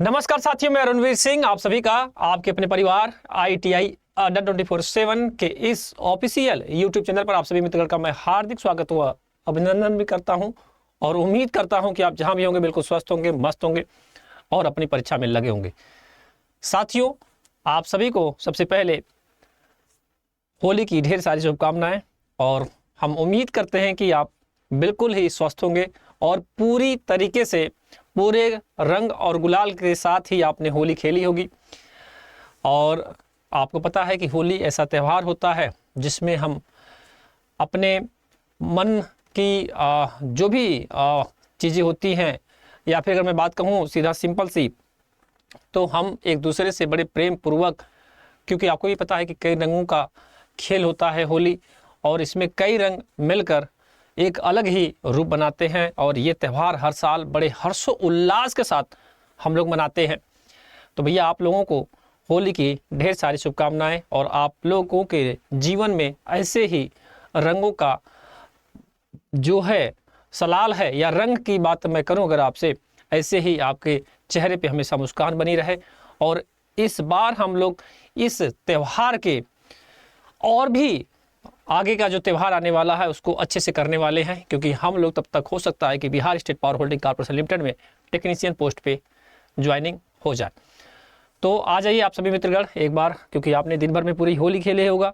नमस्कार साथियों, मैं रणवीर सिंह आप सभी का आपके अपने परिवार ITI अड्डा 24/7 के इस ऑफिशियल यूट्यूब चैनल पर आप सभी मित्रगण का मैं हार्दिक स्वागत हुआ अभिनंदन भी करता हूं और उम्मीद करता हूं कि आप जहां भी होंगे बिल्कुल स्वस्थ होंगे, मस्त होंगे और अपनी परीक्षा में लगे होंगे। साथियों, आप सभी को सबसे पहले होली की ढेर सारी शुभकामनाएं और हम उम्मीद करते हैं कि आप बिल्कुल ही स्वस्थ होंगे और पूरी तरीके से पूरे रंग और गुलाल के साथ ही आपने होली खेली होगी। और आपको पता है कि होली ऐसा त्यौहार होता है जिसमें हम अपने मन की जो भी चीज़ें होती हैं, या फिर अगर मैं बात कहूँ सीधा सिंपल सी, तो हम एक दूसरे से बड़े प्रेम पूर्वक, क्योंकि आपको भी पता है कि कई रंगों का खेल होता है होली, और इसमें कई रंग मिलकर एक अलग ही रूप बनाते हैं। और ये त्यौहार हर साल बड़े हर्षो उल्लास के साथ हम लोग मनाते हैं। तो भैया आप लोगों को होली की ढेर सारी शुभकामनाएं और आप लोगों के जीवन में ऐसे ही रंगों का जो है सलाल है, या रंग की बात मैं करूं अगर आपसे, ऐसे ही आपके चेहरे पे हमेशा मुस्कान बनी रहे। और इस बार हम लोग इस त्यौहार के और भी आगे का जो त्यौहार आने वाला है उसको अच्छे से करने वाले हैं, क्योंकि हम लोग तब तक हो सकता है कि Bihar state power holding corporation limited में टेक्नीशियन पोस्ट पे ज्वाइनिंग हो जाए। तो आ जाइए आप सभी मित्रगण एक बार, क्योंकि आपने दिन भर में पूरी होली खेले होगा,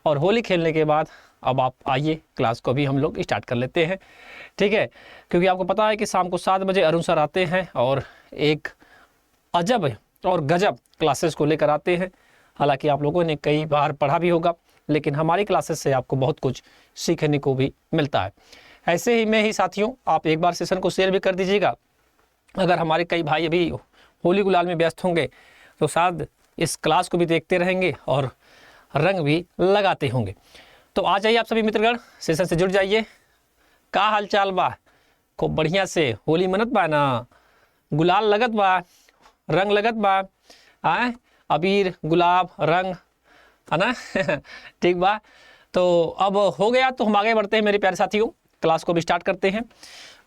और होली खेलने के बाद अब आप आइए क्लास को भी हम लोग स्टार्ट कर लेते हैं, ठीक है। क्योंकि आपको पता है कि शाम को 7 बजे अरुण सर आते हैं और एक अजब और गजब क्लासेस को लेकर आते हैं। हालांकि आप लोगों ने कई बार पढ़ा भी होगा, लेकिन हमारी क्लासेस से आपको बहुत कुछ सीखने को भी मिलता है। ऐसे ही में ही साथियों, आप एक बार सेशन को शेयर भी कर दीजिएगा। अगर हमारे कई भाई अभी होली गुलाल में व्यस्त होंगे तो शायद इस क्लास को भी देखते रहेंगे और रंग भी लगाते होंगे। तो आ जाइए आप सभी मित्रगण, सेशन से जुड़ जाइए। का हाल चाल बा? खूब बढ़िया से होली मनत बा ना? गुलाल लगत बा, रंग लगत बा, अबीर गुलाब रंग, है ना? ठीक बा। तो अब हो गया, तो हम आगे बढ़ते हैं मेरे प्यारे साथियों, क्लास को भी स्टार्ट करते हैं।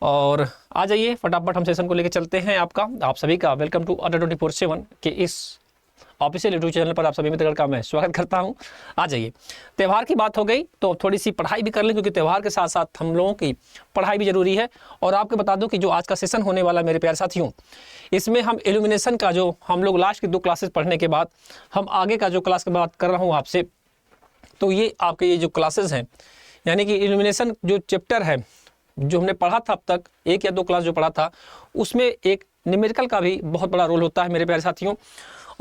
और आ जाइए फटाफट हम सेशन को लेकर चलते हैं। आप सभी का वेलकम टू अड्डा 24/7 के इस ऑफिशियल यूट्यूब चैनल पर आप सभी मित्रगण का मैं स्वागत करता हूं। आ जाइए, त्यौहार की बात हो गई तो थोड़ी सी पढ़ाई भी कर लें, क्योंकि त्यौहार के साथ साथ हम लोगों की पढ़ाई भी जरूरी है। और आपको बता दूं कि जो आज का सेशन होने वाला मेरे प्यारे साथियों, इसमें हम इल्यूमिनेशन का जो हम लोग लास्ट की 2 क्लासेस पढ़ने के बाद हम आगे का जो क्लास की बात कर रहा हूँ आपसे, तो ये आपके ये जो क्लासेस हैं, यानी कि इल्यूमिनेशन जो चैप्टर है जो हमने पढ़ा था अब तक, 1 या 2 क्लास जो पढ़ा था, उसमें एक न्यूमेरिकल का भी बहुत बड़ा रोल होता है मेरे प्यारे साथियों।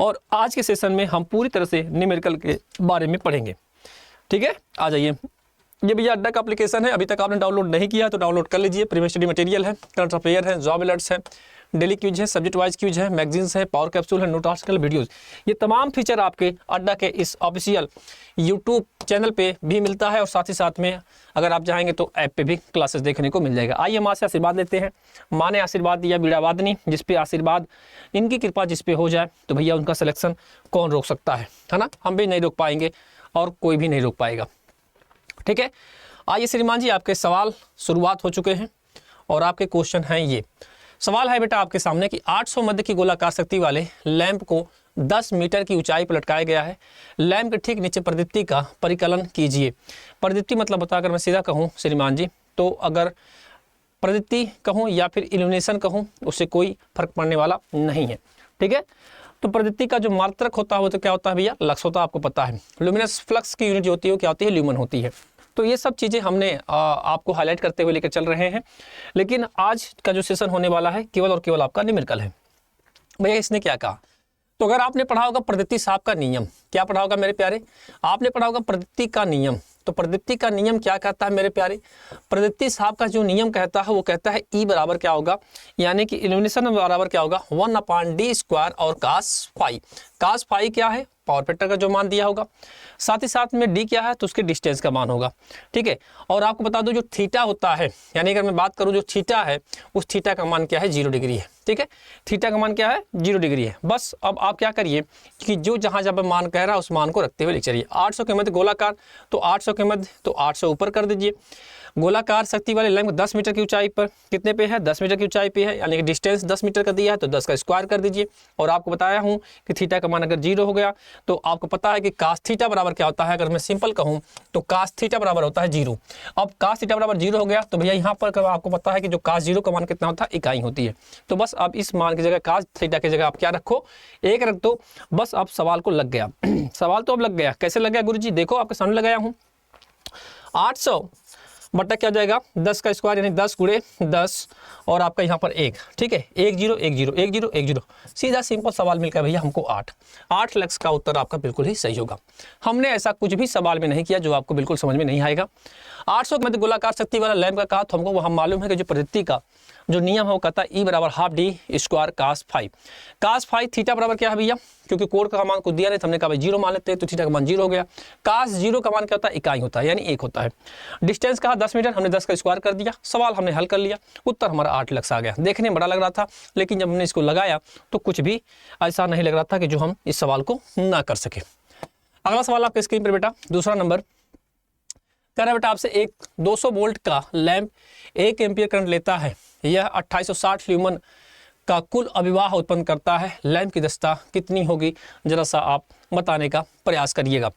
और आज के सेशन में हम पूरी तरह से न्यूमेरिकल के बारे में पढ़ेंगे, ठीक है। आ जाइए, ये भैया अड्डा का एप्लीकेशन है, अभी तक आपने डाउनलोड नहीं किया तो डाउनलोड कर लीजिए। प्रीवियस स्टडी मटेरियल है, करंट अफेयर है, जॉब अलर्ट्स है, डेली क्यूज है, सब्जेक्ट वाइज क्यूज है, मैगजीन्स है, पावर कैप्सूल है, नोट आर्टिकल, वीडियोस, ये तमाम फीचर आपके अड्डा के इस ऑफिशियल यूट्यूब चैनल पे भी मिलता है। और साथ ही साथ में अगर आप चाहेंगे तो ऐप पे भी क्लासेस देखने को मिल जाएगा। आइए माँ से आशीर्वाद लेते हैं। माँ ने आशीर्वाद दिया बीड़ावाद नहीं, जिस पे आशीर्वाद इनकी कृपा जिस पे हो जाए तो भैया उनका सिलेक्शन कौन रोक सकता है ना? हम भी नहीं रोक पाएंगे और कोई भी नहीं रोक पाएगा, ठीक है। आइए श्रीमान जी, आपके सवाल शुरुआत हो चुके हैं और आपके क्वेश्चन हैं ये। सवाल है बेटा आपके सामने कि 800 मध्य की गोलाकार शक्ति वाले लैंप को 10 मीटर की ऊंचाई पर लटकाया गया है। लैंप के ठीक नीचे प्रदीप्ति का परिकलन कीजिए। प्रदीप्ति मतलब बता, अगर मैं सीधा कहूँ श्रीमान जी, तो अगर प्रदीप्ति कहूँ या फिर इल्यूमिनेशन कहूँ, उससे कोई फर्क पड़ने वाला नहीं है, ठीक है। तो प्रदीप्ति का जो मात्रक होता है वो तो क्या होता है भैया? लक्स होता है, आपको पता है। ल्यूमिनस फ्लक्स की यूनिट जो होती है वो क्या होती है? ल्यूमन होती है। तो ये सब चीज़ें हमने आपको हाईलाइट करते हुए लेकर चल रहे हैं। लेकिन आज का जो सेशन होने वाला है केवल और केवल आपका न्यूमेरिकल है। भैया इसने क्या कहा? तो अगर आपने पढ़ा होगा प्रदीप्ति साहब का नियम, क्या पढ़ा होगा मेरे प्यारे? आपने पढ़ा होगा प्रदीप्ति का नियम। तो प्रदीप्ति का नियम क्या कहता है मेरे प्यारे? प्रदीप्ति साहब का जो नियम कहता है वो कहता है E बराबर क्या होगा, यानी कि इल्यूमिनेशन बराबर क्या होगा? 1/d² और cos फाई। cos फाई क्या है? पावर फैक्टर का जो मान दिया होगा। साथ ही साथ में डी क्या है? तो उसके डिस्टेंस का मान होगा, ठीक है। और आपको बता दो जो थीटा होता है, यानी अगर मैं बात करूं जो थीटा है, उस थीटा का मान क्या है? 0 डिग्री है, ठीक है। थीटा का मान क्या है? 0 डिग्री है। बस अब आप क्या करिए कि जो जहां जब मान कह रहा है उस मान को रखते हुए लिख चलिए। 800 के मध्य गोलाकार, तो 800 के मध्य तो 800 ऊपर कर दीजिए। गोलाकार शक्ति वाले लैंप 10 मीटर की ऊंचाई पर कितने पे है, 10 मीटर की ऊंचाई पे है, यानी कि डिस्टेंस 10 मीटर का दिया है तो 10 का स्क्वायर कर दीजिए। और आपको बताया हूं कि थीटा का मान अगर 0 हो गया तो आपको पता है कि कास थीटा बराबर क्या होता है। अगर मैं सिंपल कहूं तो कास थीटा बराबर होता है 0। अब कास थीटा बराबर 0 हो गया तो भैया यहाँ पर आपको पता है कि जो कास 0 का मान कितना होता है, इकाई होती है। तो बस अब इस मान की जगह कास थीटा की जगह आप क्या रखो, 1 रख दो। बस अब सवाल को लग गया सवाल तो अब लग गया। कैसे लग गया गुरुजी, देखो आपके सामने लगाया हूं। 800 बटा क्या जाएगा 10 का स्क्वायर यानी 10 गुणे 10 और आपका यहाँ पर 1, ठीक है, 1 0 1 0 1 0 1 0, सीधा सिंपल सवाल मिल गया भैया हमको 8 लक्स का उत्तर आपका बिल्कुल ही सही होगा। हमने ऐसा कुछ भी सवाल में नहीं किया जो आपको बिल्कुल समझ में नहीं आएगा। 800 में गोलाकार शक्ति वाला लैंप का कहा तो हमको वहाँ मालूम है कि जो पद्धति का जो नियम है वो कहता है E बराबर half D square cos phi. Cos phi theta बराबर क्या है भैया, क्योंकि कोड का मान को दिया नहीं तो हमने कहा भाई 0 मान लेते हैं तो थीटा का मान 0 हो गया। कास 0 का मान क्या होता है, इकाई होता है, यानी 1 होता है। डिस्टेंस कहा 10 मीटर, हमने 10 का स्क्वायर कर दिया। सवाल हमने हल कर लिया, उत्तर हमारा 8 लक्स आ गया। देखने में बड़ा लग रहा था लेकिन जब हमने इसको लगाया तो कुछ भी ऐसा नहीं लग रहा था कि जो हम इस सवाल को ना कर सके। अगला सवाल आपके स्क्रीन पर बेटा, दूसरा नंबर कह रहा है बेटा आपसे एक 200 वोल्ट का लैंप 1 एम्पियर करंट लेता है, यह 2860 ल्यूमन का कुल अभिवाह उत्पन्न करता है, लैंप की दक्षता कितनी होगी, जरा सा आप बताने का प्रयास करिएगा।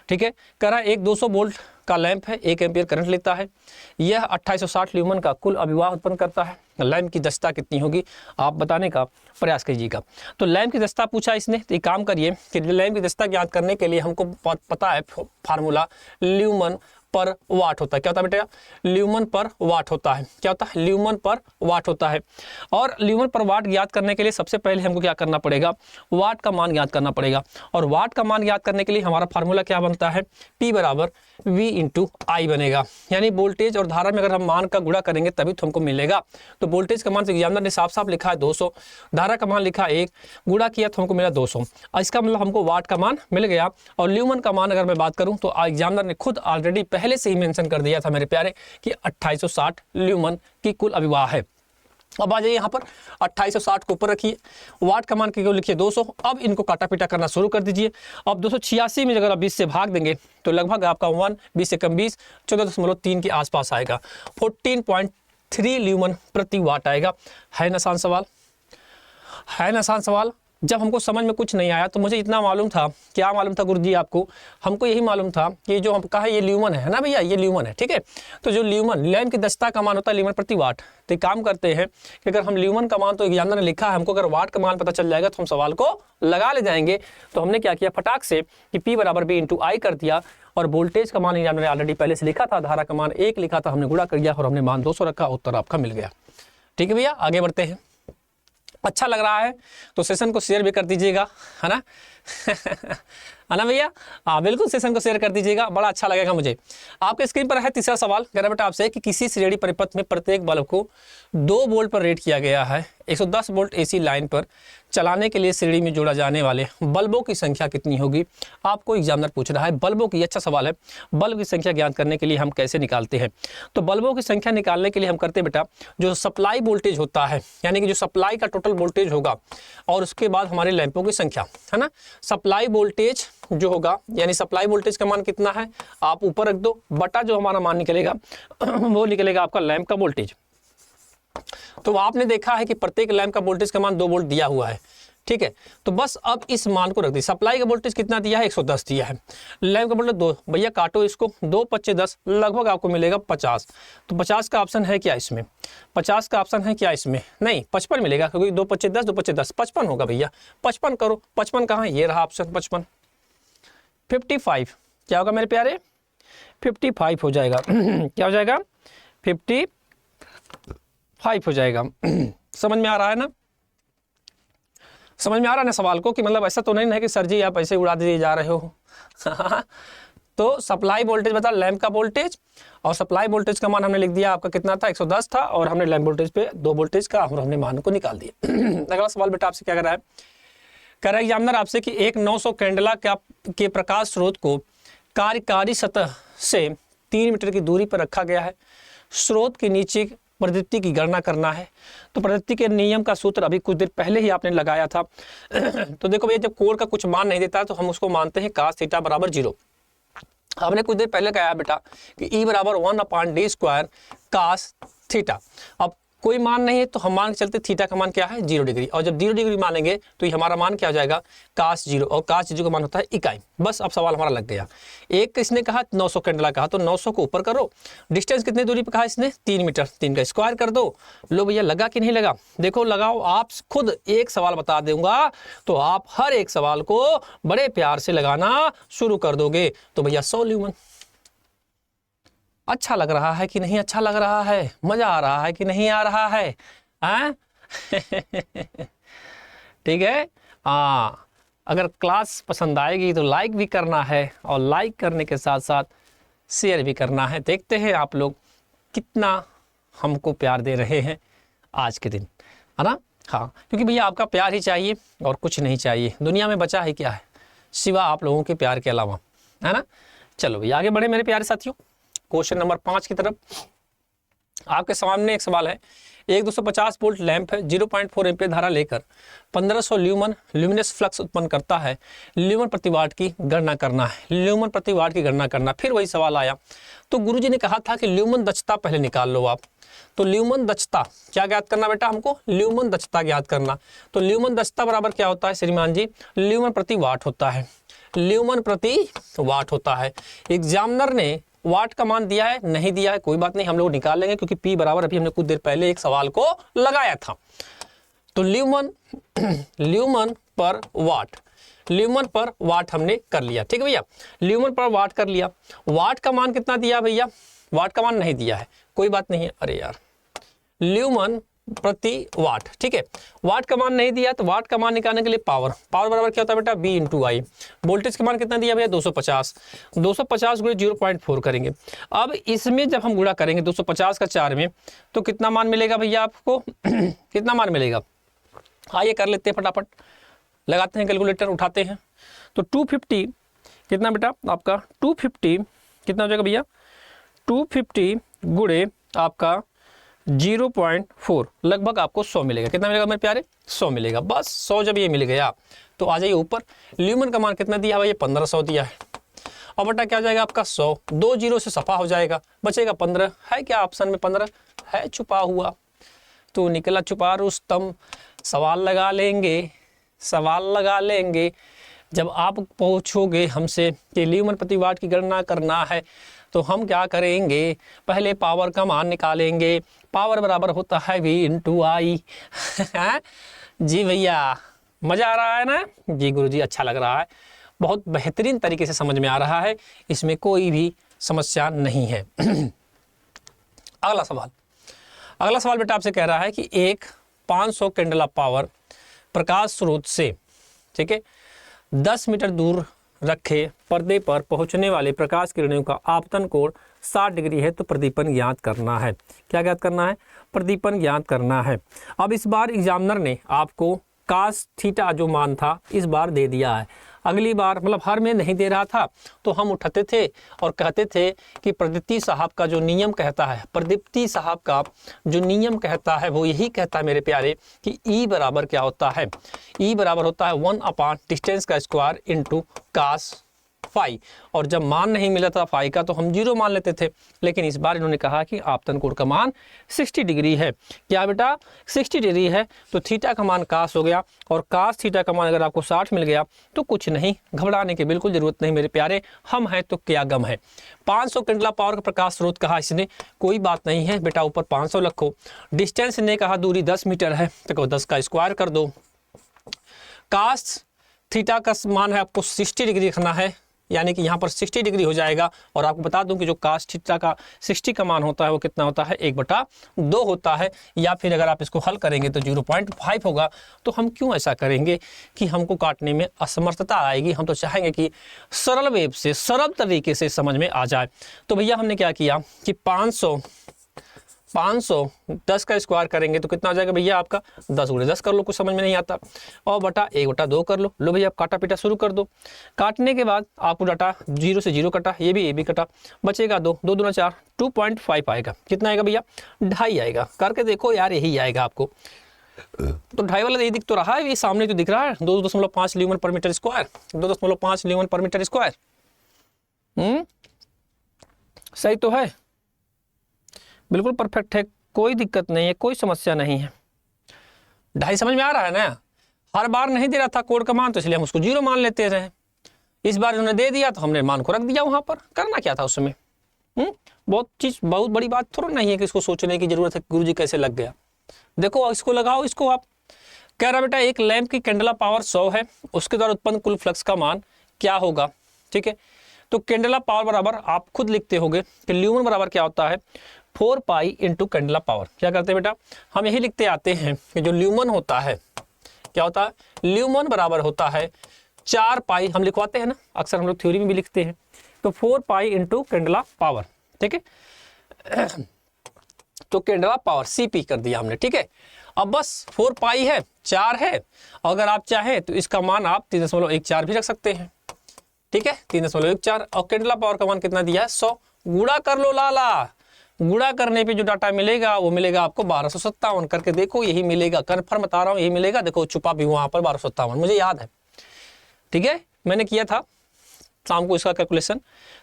ठीक है, कह रहा है एक 200 वोल्ट का लैंप है, 1 एम्पियर करंट लेता है, यह 2860 ल्यूमन का कुल अभिवाह उत्पन्न करता है, लैंप की दक्षता कितनी होगी, आप बताने का प्रयास कीजिएगा। तो लैंप की दक्षता पूछा इसने, तो एक काम करिए कि लैंप की दक्षता ज्ञात करने के लिए हमको पता है फार्मूला ल्यूमन पर वाट होता है। क्या होता है बेटा, ल्यूमन पर वाट होता है। क्या होता है, ल्यूमन पर वाट होता है। और ल्यूमन पर वाट ज्ञात करने के लिए सबसे पहले हमको क्या करना पड़ेगा, वाट का मान ज्ञात करना पड़ेगा। और वाट का मान ज्ञात करने के लिए हमारा फार्मूला क्या बनता है, P बराबर V इंटू आई बनेगा। यानी वोल्टेज और धारा में अगर हम मान का गुणा करेंगे तभी तो हमको मिलेगा। तो वोल्टेज का मान एग्जामिनर ने साफ साफ लिखा है 200, धारा का मान लिखा 1, गुणा किया तो हमको मिला 200। इसका मतलब हमको वाट का मान मिल गया। और ल्यूमन का मान अगर मैं बात करूं तो एग्जामिनर ने खुद ऑलरेडी पहले से ही मेंशन कर दिया था मेरे प्यारे कि 2860 ल्यूमन की कुल अभिवाह है। अब आ जाइए यहाँ पर 2860 को ऊपर रखिए, वाट का मान के लिखिए 200। अब इनको काटा पीटा करना शुरू कर दीजिए। अब 286 में अगर आप 20 से भाग देंगे तो लगभग आपका 1 20 से कम 20 14.3 के आसपास आएगा, 14.3 ल्यूमन प्रति वाट आएगा। है ना आसान सवाल, है ना आसान सवाल। जब हमको समझ में कुछ नहीं आया तो मुझे इतना मालूम था, क्या मालूम था गुरुजी आपको, हमको यही मालूम था कि जो हम कहा ये ल्यूमन है ना भैया, ये ल्यूमन है, ठीक है। तो जो ल्यूमन लैंप की दक्षता का मान होता है ल्यूमन प्रति वाट। तो एक काम करते हैं कि अगर हम ल्यूमन का मान तो एग्जामिनर ने लिखा है, हमको अगर वाट का मान पता चल जाएगा तो हम सवाल को लगा ले जाएंगे। तो हमने क्या किया, फटाक से कि P बराबर V इंटू आई कर दिया। और वोल्टेज का मान एग्जामिनर ने ऑलरेडी पहले से लिखा था, धारा का मान 1 लिखा था, हमने गुणा कर दिया और हमने मान 200 रखा, उत्तर आपका मिल गया। ठीक है भैया, आगे बढ़ते हैं। अच्छा लग रहा है तो सेशन को शेयर भी कर दीजिएगा, है ना है ना भैया, हाँ बिल्कुल सेशन को शेयर कर दीजिएगा, बड़ा अच्छा लगेगा मुझे। आपके स्क्रीन पर है तीसरा सवाल। कह रहा बेटा आपसे कि किसी श्रेणी परिपथ में प्रत्येक बल्ब को 2 वोल्ट पर रेट किया गया है, 110 वोल्ट एसी लाइन पर चलाने के लिए श्रेणी में जोड़ा जाने वाले बल्बों की संख्या कितनी होगी, आपको एग्जामिनर पूछ रहा है बल्बों की। अच्छा सवाल है, बल्ब की संख्या ज्ञात करने के लिए हम कैसे निकालते हैं। तो बल्बों की संख्या निकालने के लिए हम करते बेटा, जो सप्लाई वोल्टेज होता है, यानी कि जो सप्लाई का टोटल वोल्टेज होगा और उसके बाद हमारे लैंपों की संख्या, है ना। सप्लाई वोल्टेज जो होगा, यानी सप्लाई वोल्टेज का मान कितना है आप ऊपर रख दो, बटा जो हमारा मान निकलेगा वो निकलेगा आपका लैंप का वोल्टेज। तो आपने देखा है कि प्रत्येक लैंप का वोल्टेज का मान 2 वोल्ट दिया हुआ है, ठीक है। तो बस अब इस मान को रख दी। सप्लाई का वोल्टेज कितना दिया है, 110 दिया है, लैंप का वोल्टेज 2, भैया काटो इसको, 2 5 10, लगभग आपको मिलेगा 50। तो 50 का ऑप्शन है क्या इसमें, 50 का ऑप्शन है क्या इसमें, नहीं 55 मिलेगा, क्योंकि 2 5 10 2 5 10 55 होगा भैया। 55 करो, 55 कहाँ, ये रहा ऑप्शन 55। 55 क्या होगा मेरे प्यारे, 55 हो जाएगा क्या हो जाएगा, 55 हो जाएगा। समझ में आ रहा है ना, समझ में आ रहा है ना सवाल को, कि मतलब ऐसा तो नहीं है कि सर जी आप ऐसे उड़ा दिए जा रहे हो तो सप्लाई वोल्टेज बता लैंप का वोल्टेज, और सप्लाई वोल्टेज का मान हमने लिख दिया आपका कितना था, 110 था, और हमने लैंप वोल्टेज पे 2 वोल्टेज का और हमने मान को निकाल दिया। अगला सवाल बेटा आपसे क्या कर रहा है, कह रहा है एग्जामिनर आपसे कि एक 900 कैंडला के प्रकाश स्रोत को कार्यकारी सतह से 3 मीटर की दूरी पर रखा गया है, स्रोत के नीचे प्रदत्ति की गणना करना है। तो प्रदत्ति के नियम का सूत्र अभी कुछ देर पहले ही आपने लगाया था तो देखो भैया, जब कोड का कुछ मान नहीं देता तो हम उसको मानते हैं cos थीटा बराबर 0। हमने कुछ देर पहले कहा बेटा कि E बराबर 1/d² cos थीटा। अब कोई मान नहीं है तो हम मान के चलते थीटा का मान क्या है 0 डिग्री, और जब 0 डिग्री मानेंगे तो ये हमारा मान क्या हो जाएगा cos 0, और cos 0 का मान होता है इकाई। बस अब सवाल हमारा लग गया। एक किसने कहा 900 कैंडला कहा, तो 900 को ऊपर करो, डिस्टेंस कितनी दूरी पर कहा इसने 3 मीटर, 3 का स्क्वायर कर दो। लो भैया लगा कि नहीं लगा, देखो लगाओ, आप खुद एक सवाल बता दूंगा तो आप हर एक सवाल को बड़े प्यार से लगाना शुरू कर दोगे। तो भैया 100 ल्यूमन। अच्छा लग रहा है कि नहीं अच्छा लग रहा है, मजा आ रहा है कि नहीं आ रहा है, ठीक है। अगर क्लास पसंद आएगी तो लाइक भी करना है, और लाइक करने के साथ साथ शेयर भी करना है। देखते हैं आप लोग कितना हमको प्यार दे रहे हैं आज के दिन, है ना। हाँ, क्योंकि भैया आपका प्यार ही चाहिए और कुछ नहीं चाहिए। दुनिया में बचा है क्या है सिवा आप लोगों के प्यार के अलावा, है ना। चलो भैया आगे बढ़े मेरे प्यारे साथियों, क्वेश्चन नंबर 5 की तरफ। आपके सामने एक सवाल है, एक 250 वोल्ट लैंप है, 0.4 एम्पीयर धारा लेकर 1500 ल्यूमिनस फ्लक्स उत्पन्न करता है। ल्यूमन प्रति वाट की गणना करना है, ल्यूमन प्रति वाट की गणना करना। फिर वही सवाल आया, तो गुरुजी ने कहा था कि ल्यूमन दक्षता पहले निकाल लो आप। तो ल्यूमन दक्षता क्या ज्ञात करना बेटा हमको, ल्यूमन दक्षता ज्ञात करना। तो ल्यूमन दक्षता बराबर क्या होता है श्रीमान जी, ल्यूमन प्रति वाट होता है, ल्यूमन प्रति वाट होता है। एग्जामिनर ने वाट का मान दिया है नहीं दिया है कोई बात नहीं, हम लोग निकाल लेंगे, क्योंकि P बराबर अभी हमने कुछ देर पहले एक सवाल को लगाया था। तो ल्यूमन पर वाट हमने कर लिया, ठीक है भैया। ल्यूमन पर वाट कर लिया, वाट का मान कितना दिया भैया, वाट का मान नहीं दिया है कोई बात नहीं है, अरे यार ल्यूमन प्रति वाट, ठीक है। वाट का मान नहीं दिया तो वाट का मान निकालने के लिए पावर बराबर क्या होता है बेटा B × I। वोल्टेज का मान कितना दिया भैया 250 गुणे 0.4 करेंगे। अब इसमें जब हम गुणा करेंगे 250 का 4 में तो कितना मान मिलेगा भैया आपको कितना मान मिलेगा, आइए कर लेते हैं फटाफट, लगाते हैं कैलकुलेटर, उठाते हैं। तो 250 कितना बेटा आपका 250 कितना हो जाएगा भैया 250 गुणे आपका 0.4 लगभग आपको 100 मिलेगा। कितना मिलेगा मेरे प्यारे 100 मिलेगा। बस 100 जब ये मिल गया तो आ जाइए ऊपर, ल्यूमन का मान कितना दिया भाई 1500 दिया है, और बटा क्या हो जाएगा आपका 100, 2 जीरो से सफा हो जाएगा, बचेगा 15 है क्या ऑप्शन में 15 है छुपा हुआ, तो निकला छुपा रुस्तम। सवाल लगा लेंगे जब आप पूछोगे हमसे कि ल्यूमन प्रति वाट की गणना करना है तो हम क्या करेंगे, पहले पावर का मान निकालेंगे। पावर बराबर होता है V × I जी भैया मजा आ रहा है ना जी गुरुजी, अच्छा लग रहा है, बहुत बेहतरीन तरीके से समझ में आ रहा है, इसमें कोई भी समस्या नहीं है। अगला सवाल बेटा आपसे कह रहा है कि एक 500 कैंडला पावर प्रकाश स्रोत से, ठीक है, 10 मीटर दूर रखे पर्दे पर पहुंचने वाले प्रकाश किरणों का आपतन कोण 60 डिग्री है, तो प्रदीपन ज्ञात करना है। क्या ज्ञात करना है, प्रदीपन ज्ञात करना है। अब इस बार एग्जामिनर ने आपको cos थीटा जो मान था इस बार दे दिया है, अगली बार मतलब हर में नहीं दे रहा था तो हम उठाते थे और कहते थे कि प्रदीप्ति साहब का जो नियम कहता है, प्रदीप्ति साहब का जो नियम कहता है वो यही कहता है मेरे प्यारे कि E बराबर क्या होता है, E बराबर होता है 1/, डिस्टेंस का स्क्वायर इंटू cos फाई, और जब मान नहीं मिला था फाई का तो हम 0 मान लेते थे, लेकिन इस बार इन्होंने कहा कि आपतन कोण का मान 60 डिग्री है। क्या बेटा 60 डिग्री है, तो थीटा का मान cos हो गया, और cos थीटा का मान अगर आपको 60 मिल गया तो कुछ नहीं, घबराने की बिल्कुल जरूरत नहीं मेरे प्यारे, हम हैं तो क्या गम है। 500 कैंडला पावर का प्रकाश स्रोत कहा इसने, कोई बात नहीं है बेटा, ऊपर 500 रखो। डिस्टेंस ने कहा दूरी 10 मीटर है, तो 10 का स्क्वायर कर दो। cos थीटा का मान है आपको 60 डिग्री रखना है, यानी कि यहाँ पर 60 डिग्री हो जाएगा, और आपको बता दूं कि जो cos थीटा का 60 का मान होता है वो कितना होता है 1/2 होता है, या फिर अगर आप इसको हल करेंगे तो 0.5 होगा। तो हम क्यों ऐसा करेंगे कि हमको काटने में असमर्थता आएगी, हम तो चाहेंगे कि सरल वेब से सरल तरीके से समझ में आ जाए। तो भैया हमने क्या किया कि 500 10 का स्क्वायर करेंगे तो कितना हो जाएगा भैया आपका 10 × 10 कर लो, कुछ समझ में नहीं आता, और बटा 1/2 कर लो। लो भैया आप काटा पीटा शुरू कर दो। काटने के बाद आपको डाटा 0 से 0 कटा, ये भी कटा, बचेगा 2 2 दूना 4, 2.5 आएगा। कितना आएगा भैया 2.5 आएगा। करके देखो यार यही आएगा आपको, तो 2.5 वाला यही दिख तो रहा है, ये सामने तो दिख रहा है 2.5 ल्यूमन पर मीटर स्क्वायर, 2.5 ल्यूमन पर मीटर स्क्वायर। सही तो है, बिल्कुल परफेक्ट है, कोई दिक्कत नहीं है, कोई समस्या नहीं है। 2.5 समझ में आ रहा है ना। हर बार नहीं दे रहा था कोड का मान, तो इसलिए हम उसको 0 मान लेते रहे। इस बार उन्होंने दे दिया तो हमने मान को रख दिया वहां पर। करना क्या था उस समय? बहुत बड़ी बात थोड़ा नहीं है कि इसको सोचने की जरूरत है गुरुजी कैसे लग गया। देखो इसको लगाओ, इसको आप। कह रहा बेटा एक लैंप की कैंडला पावर 100 है, उसके द्वारा उत्पन्न कुल फ्लक्स का मान क्या होगा। ठीक है, तो कैंडला पावर बराबर आप खुद लिखते होगे कि ल्यूमन बराबर क्या होता है 4 पाई इंटू कैंडला पावर। क्या करते हैं बेटा, हम यही लिखते आते हैं कि जो ल्यूमन होता है क्या होता है, ल्यूमन बराबर होता है 4 पाई, हम लिखवाते हैं ना अक्सर, हम लोग थ्योरी में भी लिखते हैं, तो 4 पाई इंटू कैंडला पावर। ठीक है, तो कैंडला पावर CP कर दिया हमने। ठीक है, अब बस 4 पाई है, 4 है, अगर आप चाहें तो इसका मान आप 3.14 भी रख सकते हैं। ठीक है, 3.14 और कैंडला पावर का मान कितना दिया है 100। गुणा कर लो लाला, गुणा करने पे जो डाटा मिलेगा वो मिलेगा आपको 1257। करके देखो, यही मिलेगा, कन्फर्म बता रहा हूँ यही मिलेगा। देखो छुपा भी वहां पर 1257, मुझे याद है। ठीक है, मैंने किया था शाम को इसका कैलकुलेशन।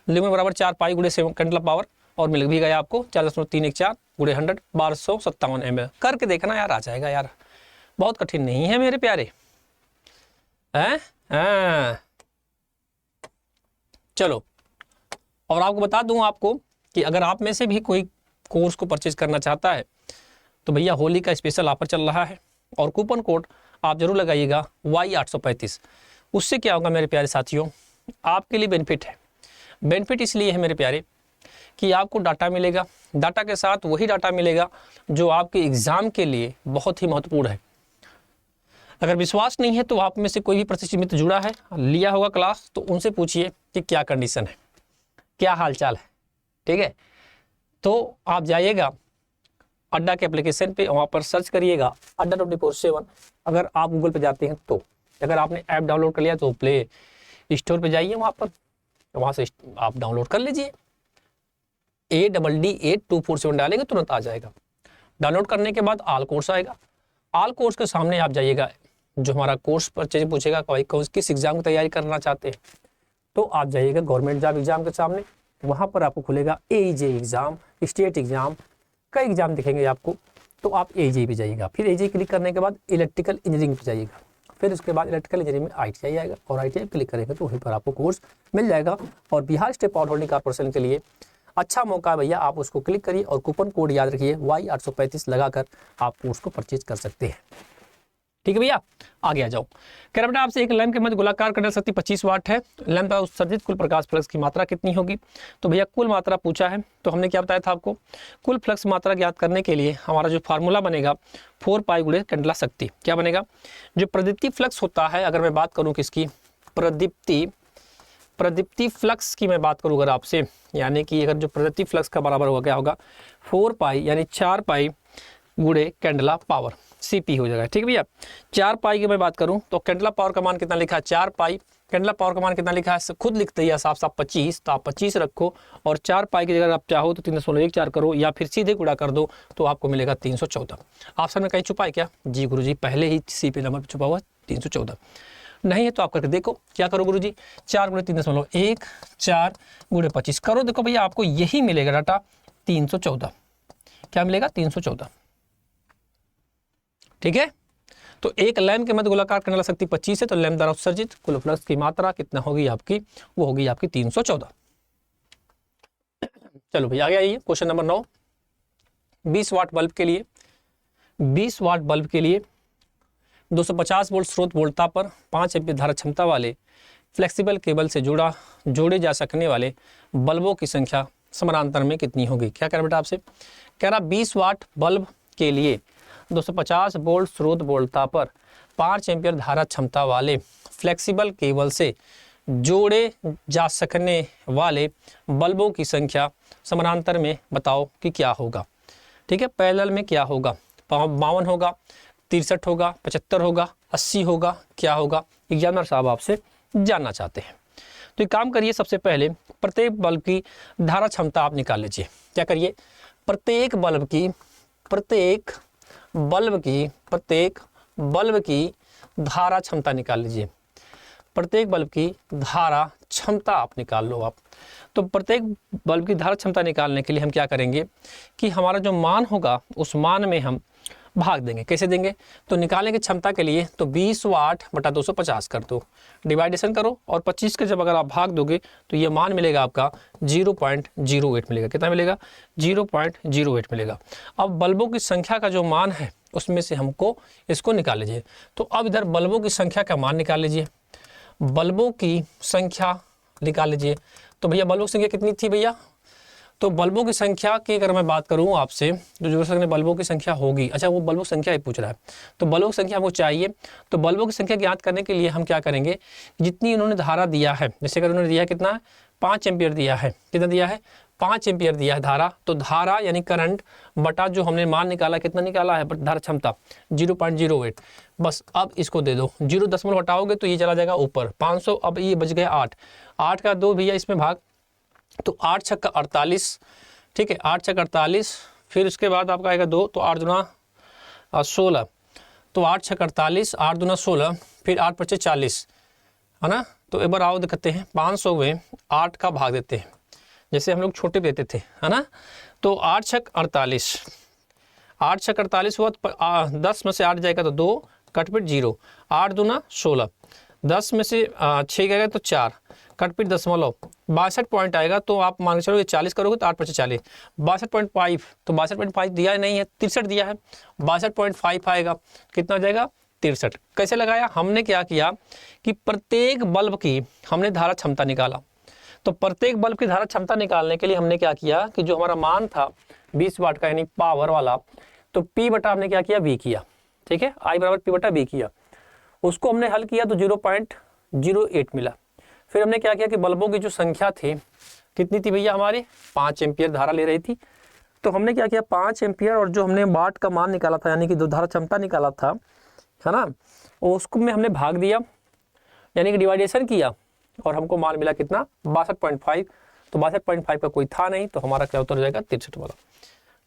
ल्यूमन बराबर 4 पाई गुणे 7 कैंडला पावर, और मिल भी गया आपको 4.314 गुणे 100 1257 mA। करके देखना यार, आ जाएगा यार, बहुत कठिन नहीं है मेरे प्यारे हैं। चलो, और आपको बता दूं आपको कि अगर आप में से भी कोई कोर्स को परचेज करना चाहता है तो भैया होली का स्पेशल ऑफर चल रहा है, और कूपन कोड आप जरूर लगाइएगा Y835। उससे क्या होगा मेरे प्यारे साथियों, आपके लिए बेनिफिट है। बेनिफिट इसलिए है मेरे प्यारे कि आपको डाटा मिलेगा, डाटा के साथ वही डाटा मिलेगा जो आपके एग्ज़ाम के लिए बहुत ही महत्वपूर्ण है। अगर विश्वास नहीं है तो आप में से कोई भी प्रतिष्ठित मित्र जुड़ा है, लिया होगा क्लास, तो उनसे पूछिए कि क्या कंडीशन है, क्या हालचाल है। ठीक है, तो आप जाइएगा अड्डा के एप्लीकेशन पे, वहाँ पर सर्च करिएगा अड्डा 24/7। अगर आप गूगल पे जाते हैं तो, अगर आपने ऐप डाउनलोड कर लिया तो प्ले स्टोर पे जाइए, वहाँ पर, वहाँ से आप डाउनलोड कर लीजिए। ADD8247 डालेंगे तुरंत आ जाएगा। डाउनलोड करने के बाद ऑल कोर्स आएगा, ऑल कोर्स के सामने आप जाइएगा, जो हमारा कोर्स परचेज पूछेगा भाई किस एग्जाम की तैयारी करना चाहते हैं, तो आप जाइएगा गवर्नमेंट जॉब एग्जाम के सामने, वहाँ पर आपको खुलेगा AEJ एग्जाम, स्टेट एग्जाम, कई एग्जाम दिखेंगे आपको, तो आप AEJ पे जाइएगा। फिर AEJ क्लिक करने के बाद इलेक्ट्रिकल इंजीनियरिंग पे जाइएगा, फिर उसके बाद इलेक्ट्रिकल इंजीनियरिंग में ITI आएगा, और ITI क्लिक करेंगे तो वहीं पर आपको कोर्स मिल जाएगा। और Bihar state power holding corporation के लिए अच्छा मौका है भैया, आप उसको क्लिक करिए और कूपन कोड याद रखिए Y835 लगाकर आप कोर्स को परचेज कर सकते हैं। ठीक है भैया, आगे आ जाओ। कह रहा बेटा आपसे एक लैंप के मध्य गोलाकार कैंडल शक्ति 25 वाट है, लैंप द्वारा उत्सर्जित कुल प्रकाश फ्लक्स की मात्रा कितनी होगी। तो भैया कुल मात्रा पूछा है, तो हमने क्या बताया था आपको, कुल फ्लक्स मात्रा ज्ञात करने के लिए हमारा जो फार्मूला बनेगा 4 पाई गुणे कैंडला शक्ति। क्या बनेगा, जो प्रदीप्ति फ्लक्स होता है, अगर मैं बात करूँ किसकी, प्रदीप्ति फ्लक्स की मैं बात करूँ अगर आपसे, यानी कि अगर जो प्रदीप्ति फ्लक्स का बराबर होगा क्या होगा 4 पाई, यानी 4 पाई गुणे कैंडला पावर CP हो जाएगा। ठीक है भैया, 4 पाई की मैं बात करूं तो कैंडला पावर का मान कितना लिखा है 4 पाई, कैंडला पावर का मान कितना लिखा है खुद लिखते ही साफ साफ 25, तो आप 25 रखो, और 4 पाई की जगह आप चाहो तो 3.14 करो, या फिर सीधे गुणा कर दो तो आपको मिलेगा 314। ऑप्शन में कहीं छुपा है क्या? जी गुरुजी, पहले ही CP नंबर पर छुपा हुआ 314 नहीं है, तो आप करके देखो। क्या करो गुरुजी, 4 गुणे 3.1, 4 गुणे 25 करो, देखो भैया आपको यही मिलेगा डाटा 314। क्या मिलेगा 314। ठीक है, तो एक लैंप के मध्य गोलाकार कैंडला शक्ति 25 है, तो लैंप द्वारा उत्सर्जित कुल फ्लक्स की मात्रा कितना होगी आपकी, वो होगी आपकी 314। चलो भैया आगे आइए, क्वेश्चन नंबर 9। 20 वाट बल्ब के लिए 250 वोल्ट स्रोत वोल्टता पर 5 एम्पीयर धारा क्षमता वाले फ्लेक्सिबल केबल से जोड़े जा सकने वाले बल्बों की संख्या समानांतर में कितनी होगी। क्या कह रहा बेटा आपसे, कह रहा 20 वाट बल्ब के लिए 250 वोल्ट स्रोत वोल्टता पर 5 एम्पीयर धारा क्षमता वाले फ्लेक्सिबल केबल से जोड़े जा सकने वाले बल्बों की संख्या समानांतर में बताओ कि क्या होगा। ठीक है, पैरेलल में क्या होगा, 52 होगा, 63 होगा, 75 होगा, 80 होगा, क्या होगा, एग्जामिनर साहब आपसे जानना चाहते हैं। तो एक काम करिए, सबसे पहले प्रत्येक बल्ब की धारा क्षमता आप निकाल लीजिए। क्या करिए, प्रत्येक बल्ब की धारा क्षमता निकाल लीजिए। प्रत्येक बल्ब की धारा क्षमता आप निकाल लो आप। तो प्रत्येक बल्ब की धारा क्षमता निकालने के लिए हम क्या करेंगे कि हमारा जो मान होगा उस मान में हम भाग देंगे। कैसे देंगे? तो निकालने की क्षमता के लिए तो 20 वाट बटा 250 कर दो, डिवाइडेशन करो और 25 के जब अगर आप भाग दोगे तो ये मान मिलेगा आपका 0.08 मिलेगा। कितना मिलेगा? 0.08 मिलेगा। अब बल्बों की संख्या का जो मान है उसमें से हमको इसको निकाल लीजिए। तो अब इधर बल्बों की संख्या का मान निकाल लीजिए, बल्बों की संख्या निकाल लीजिए। तो भैया बल्बों की संख्या कितनी थी भैया? तो बल्बों की संख्या की अगर मैं बात करूं आपसे तो जो सकने बल्बों की संख्या होगी, अच्छा वो बल्बों की संख्या ही पूछ रहा है, तो बल्बों की संख्या हमको चाहिए। तो बल्बों की संख्या ज्ञात करने के लिए हम क्या करेंगे, जितनी इन्होंने धारा दिया है, जैसे अगर उन्होंने दिया कितना 5 एम्पियर दिया है, कितना दिया है 5 एम्पियर दिया है धारा, तो धारा यानी करंट बटा जो हमने मान निकाला, कितना निकाला है धारा क्षमता 0.08, बस अब इसको दे दो, 0 हटाओगे तो ये चला जाएगा ऊपर 500, अब ये बच गया 8 का 2 भैया इसमें भाग, तो 8 छक्का 48, ठीक है 8 छक्का 48, फिर उसके बाद आपका आएगा 2, तो 8 दूना 16, तो 8 छक्का 48, 8 दूना 16, फिर 8 पच्चे 40 है ना। तो एक बार आओ दिखाते हैं, 500 में 8 का भाग देते हैं, जैसे हम लोग छोटे देते थे है ना। तो 8 छक 48, 8 छक 48 हुआ, 10 में से 8 जाएगा तो 2 कटपिट 0, 8 दूना 16, 10 में से 6 गएगा तो 4 कटपिट 62 पॉइंट आएगा। तो आप मान के चलो ये 40 करोगे तो 8 पच्चीस 40, 62.5, तो 62.5 दिया नहीं है, 63 दिया है, 62.5 आएगा, कितना हो जाएगा 63। कैसे लगाया? हमने क्या किया कि प्रत्येक बल्ब की हमने धारा क्षमता निकाला। तो प्रत्येक बल्ब की धारा क्षमता निकालने के लिए हमने क्या किया कि जो हमारा मान था 20 वाट का यानी पावर वाला, तो P बटा हमने क्या किया V किया, ठीक है I बराबर P बटा V किया, उसको हमने हल किया तो 0.08 मिला। फिर हमने क्या किया कि बल्बों की जो संख्या थी कितनी थी भैया हमारी 5 एम्पियर धारा ले रही थी, तो हमने क्या किया 5 एम्पियर और जो हमने वाट का मान निकाला था यानी कि जो धारा क्षमता निकाला था है ना, उसको में हमने भाग दिया यानी कि डिवाइडेशन किया और हमको मान मिला कितना 62.5, तो 62.5 का कोई था नहीं, तो हमारा क्या उत्तर हो जाएगा 63 वाला।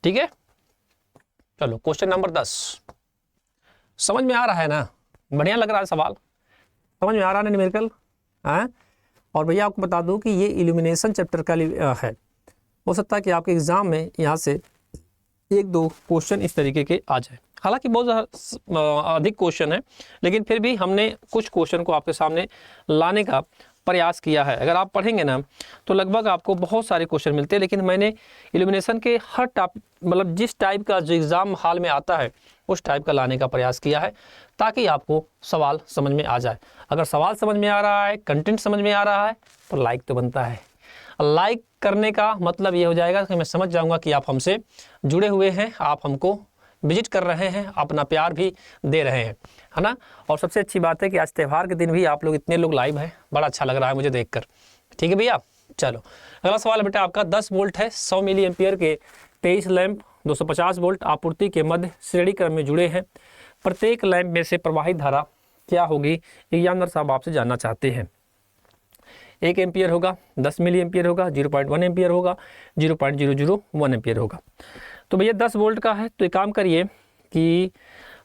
ठीक है, चलो क्वेश्चन नंबर 10 समझ में आ रहा है ना? बढ़िया लग रहा है सवाल, समझ में आ रहा है ना न्यूमेरिकल है। और भैया आपको बता दूं कि ये इल्यूमिनेशन चैप्टर का है, हो सकता है कि आपके एग्जाम में यहाँ से 1-2 क्वेश्चन इस तरीके के आ जाए। हालांकि बहुत अधिक क्वेश्चन है, लेकिन फिर भी हमने कुछ क्वेश्चन को आपके सामने लाने का प्रयास किया है। अगर आप पढ़ेंगे ना तो लगभग आपको बहुत सारे क्वेश्चन मिलते हैं, लेकिन मैंने इल्यूमिनेशन के हर मतलब जिस टाइप का जो एग्ज़ाम हाल में आता है उस टाइप का लाने का प्रयास किया है, ताकि आपको सवाल समझ में आ जाए। अगर सवाल समझ में आ रहा है, कंटेंट समझ में आ रहा है, तो लाइक तो बनता है। लाइक करने का मतलब ये हो जाएगा कि मैं समझ जाऊंगा कि आप हमसे जुड़े हुए हैं, आप हमको विजिट कर रहे हैं, अपना प्यार भी दे रहे हैं, है ना। और सबसे अच्छी बात है कि आज त्यौहार के दिन भी आप लोग इतने लोग लाइव हैं, बड़ा अच्छा लग रहा है मुझे देखकर। ठीक है भैया, चलो अगला सवाल बेटा आपका 10 वोल्ट है, 100 मिली एम्पियर के 23 लैंप 250 वोल्ट आपूर्ति के मध्य श्रेणी क्रम में जुड़े हैं। प्रत्येक लैंप में से प्रवाहित धारा क्या होगी, एग्जामिनर साहब आपसे जानना चाहते हैं। 1 एम्पियर होगा, 10 मिली एम्पियर होगा, 0.1 एम्पियर होगा, 0.001 एम्पियर होगा। तो भैया 10 वोल्ट का है, तो एक काम करिए कि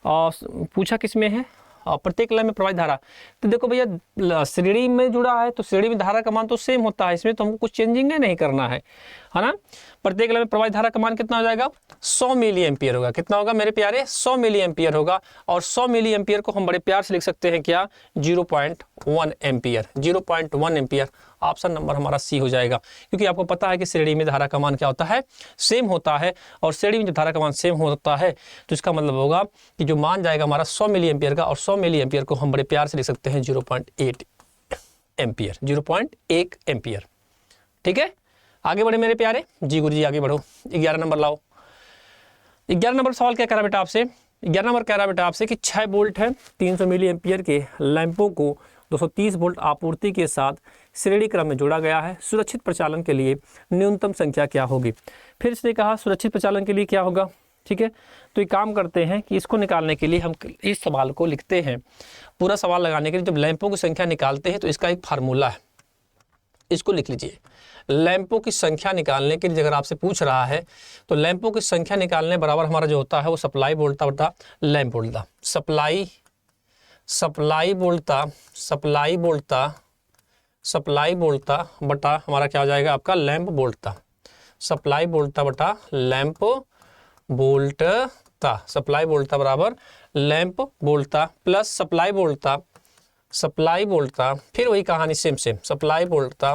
पूछा किस में है, प्रत्येक लैंप में प्रवाहित धारा। तो देखो भैया श्रेणी में जुड़ा है तो श्रेणी में धारा का मान तो सेम होता है, इसमें तो हमको कुछ चेंजिंग नहीं करना है ना। प्रत्येक लैंप में प्रवाहित धारा का मान कितना हो जाएगा 100 मिली एम्पियर होगा। कितना होगा मेरे प्यारे 100 मिली एम्पियर होगा। और 100 मिली एम्पियर को हम बड़े प्यार से लिख सकते हैं क्या 0.1 एम्पियर। 0.1 एम्पियर ऑप्शन नंबर हमारा सी हो जाएगा, क्योंकि आपको पता है कि श्रेणी में धारा का मान क्या होता है सेम होता है, और श्रेणी में जो धारा का मान सेम होता है तो इसका मतलब होगा कि जो मान जाएगा हमारा 100 मिली एम्पियर का, और 100 मिली एम्पियर को हम बड़े प्यार से लिख सकते हैं 0.8 एम्पियर। 0.1 एम्पियर। ठीक है, आगे बढ़े मेरे प्यारे जी गुरु जी, आगे बढ़ो। 11 नंबर लाओ। 11 नंबर सवाल क्या कह रहा बेटा आपसे, 11 नंबर कह रहा बेटा आपसे कि 6 वोल्ट है 300 मिली एम्पियर के लैंपों को 230 वोल्ट आपूर्ति के साथ श्रेणी क्रम में जोड़ा गया है। सुरक्षित प्रचालन के लिए न्यूनतम संख्या क्या होगी। फिर इसने कहा सुरक्षित प्रचालन के लिए क्या होगा। ठीक है, तो एक काम करते हैं कि इसको निकालने के लिए हम इस सवाल को लिखते हैं। पूरा सवाल लगाने के लिए जब लैंपों की संख्या निकालते हैं तो इसका एक फार्मूला है, इसको लिख लीजिए। लैंपों की संख्या निकालने के लिए अगर आपसे पूछ रहा है तो लैंपों की संख्या निकालने बराबर हमारा जो होता है वो सप्लाई वोल्टा बटा लैंप वोल्टा। सप्लाई बोलता बटा हमारा क्या हो जाएगा आपका लैंप बोल्टता। सप्लाई बोल्टता बटा लैंप बोल्टता। सप्लाई बोल्टता बराबर लैंप बोल्टता प्लस सप्लाई बोल्टता फिर वही कहानी सेम सप्लाई बोल्टता